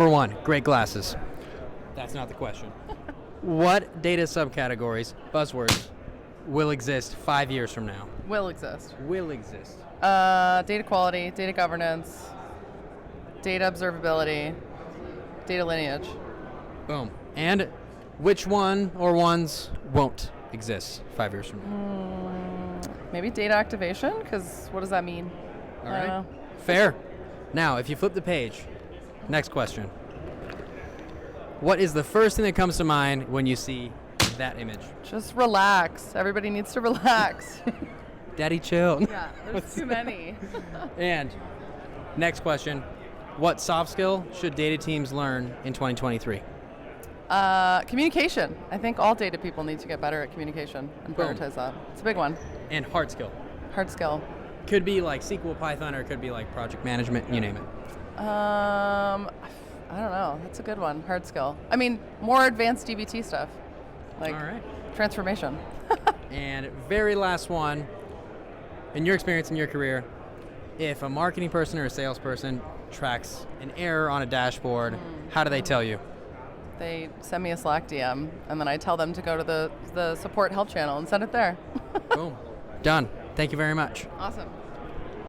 Number one, great glasses. That's not the question. What data subcategories, buzzwords, will exist 5 years from now? Will exist. Will exist. Data quality, data governance, data observability, data lineage. Boom. And which one or ones won't exist 5 years from now? Maybe data activation, because what does that mean? All right. Fair. Now, if you flip the page, next question. What is the first thing that comes to mind when you see that image? Just relax. Everybody needs to relax. Daddy, chill. Yeah, there's too many. And next question. What soft skill should data teams learn in 2023? Communication. I think all data people need to get better at communication and prioritize that. It's a big one. And hard skill. Hard skill. Could be like SQL, Python, or it could be like project management, you name it. I don't know. That's a good one. Hard skill. I mean, more advanced DBT stuff. Like all right. Transformation. And very last one. In your experience in your career, if a marketing person or a salesperson tracks an error on a dashboard, how do they tell you? They send me a Slack DM, and then I tell them to go to the support help channel and send it there. Boom. Done. Thank you very much. Awesome.